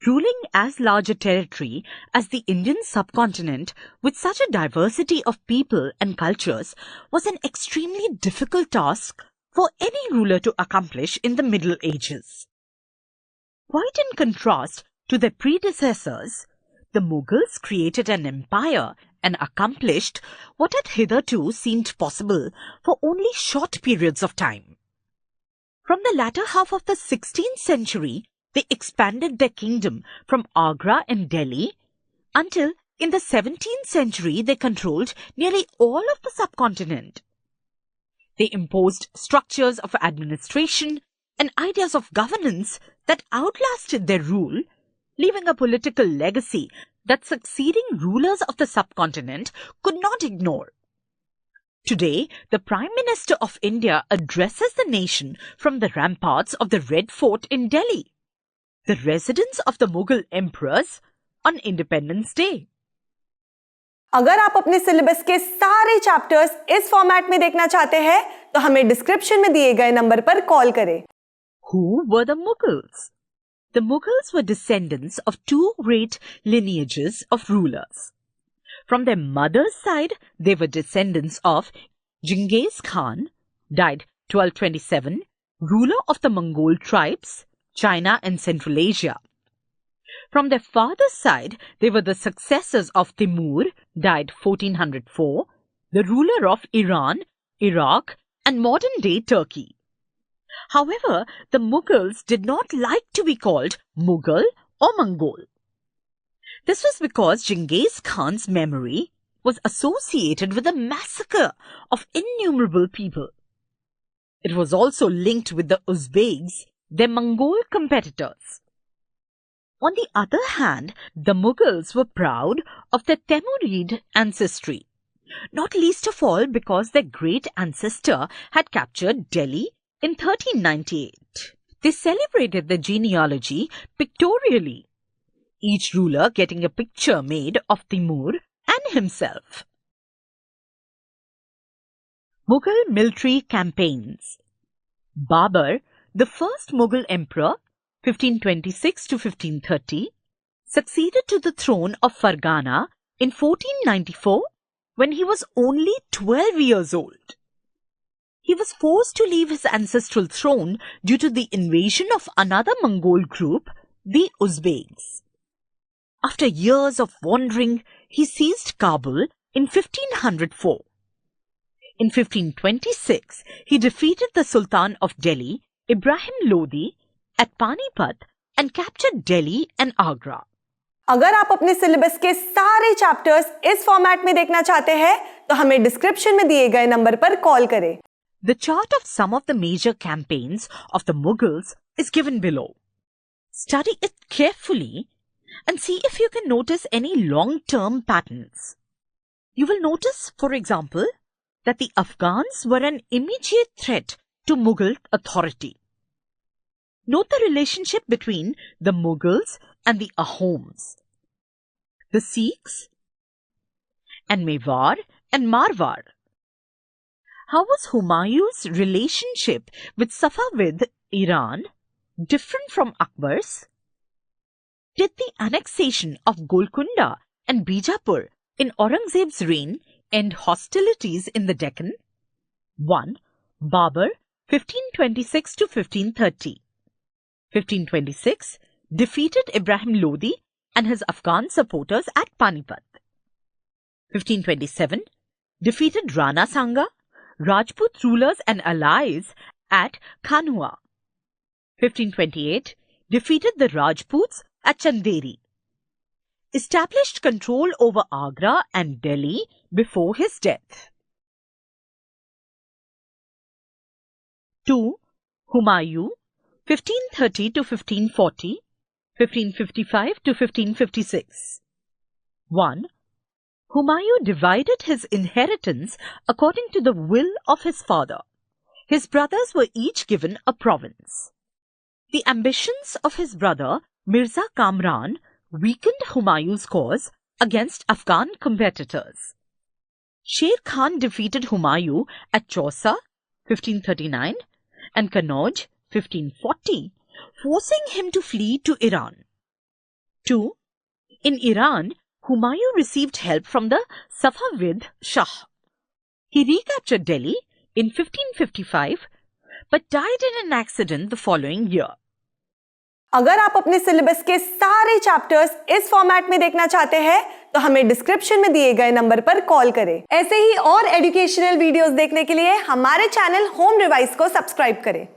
Ruling as large a territory as the Indian subcontinent with such a diversity of people and cultures was an extremely difficult task for any ruler to accomplish in the Middle Ages. Quite in contrast to their predecessors, the Mughals created an empire and accomplished what had hitherto seemed possible for only short periods of time. From the latter half of the 16th century, they expanded their kingdom from Agra and Delhi until in the 17th century they controlled nearly all of the subcontinent. They imposed structures of administration and ideas of governance that outlasted their rule, leaving a political legacy that succeeding rulers of the subcontinent could not ignore. Today, the Prime Minister of India addresses the nation from the ramparts of the Red Fort in Delhi, the residence of the Mughal emperors, on Independence Day. अगर आप अपने syllabus के सारे chapters इस format में देखना चाहते हैं तो हमें डिस्क्रिप्शन में दिए गए नंबर पर कॉल करें। Who were the Mughals? The Mughals were descendants of two great lineages of rulers. From their mother's side, they were descendants of Genghis Khan, died 1227, ruler of the Mongol tribes, China and Central Asia. From their father's side, they were the successors of Timur, died 1404, the ruler of Iran, Iraq, and modern-day Turkey. However, the Mughals did not like to be called Mughal or Mongol. This was because Genghis Khan's memory was associated with the massacre of innumerable people. It was also linked with the Uzbeks, their Mongol competitors. On the other hand, the Mughals were proud of their Timurid ancestry, not least of all because their great ancestor had captured Delhi in 1398. They celebrated their genealogy pictorially, each ruler getting a picture made of Timur and himself. Mughal military campaigns. Babur, the first Mughal emperor, 1526 to 1530, succeeded to the throne of Fargana in 1494 when he was only 12 years old. He was forced to leave his ancestral throne due to the invasion of another Mongol group, the Uzbeks. After years of wandering, he seized Kabul in 1504. In 1526, he defeated the Sultan of Delhi, Ibrahim Lodi, at Panipat and captured Delhi and Agra. अगर आप अपने syllabus के सारे chapters इस format में देखना चाहते हैं तो हमें डिस्क्रिप्शन में दिए गए नंबर पर कॉल करें। The chart of some of the major campaigns of the Mughals is given below. Study it carefully and see if you can notice any long-term patterns. You will notice, for example, that the Afghans were an immediate threat to Mughal authority. Note the relationship between the Mughals and the Ahoms, the Sikhs, and Mewar and Marwar. How was Humayun's relationship with Safavid Iran different from Akbar's? Did the annexation of Golconda and Bijapur in Aurangzeb's reign end hostilities in the Deccan? 1. Babur, 1526 to 1530. 1526, defeated Ibrahim Lodi and his Afghan supporters at Panipat. 1527, defeated Rana Sanga, Rajput rulers and allies at Khanua. 1528, defeated the Rajputs at Chanderi. Established control over Agra and Delhi before his death. 2. Humayun, 1530 to 1540, 1555 to 1556. 1. Humayun divided his inheritance according to the will of his father. His brothers were each given a province. The ambitions of his brother Mirza Kamran weakened Humayun's cause against Afghan competitors. Sher Khan defeated Humayun at Chausa, 1539, and Kannauj, 1540, forcing him to flee to Iran. 2. In Iran, Humayun received help from the Safavid Shah. He recaptured Delhi in 1555 but died in an accident the following year. अगर आप अपने syllabus के सारे chapters इस format में देखना चाहते हैं तो हमें डिस्क्रिप्शन में दिए गए नंबर पर कॉल करें। ऐसे ही और एजुकेशनल वीडियोस देखने के लिए हमारे चैनल होम रिवाइज को सब्सक्राइब करें।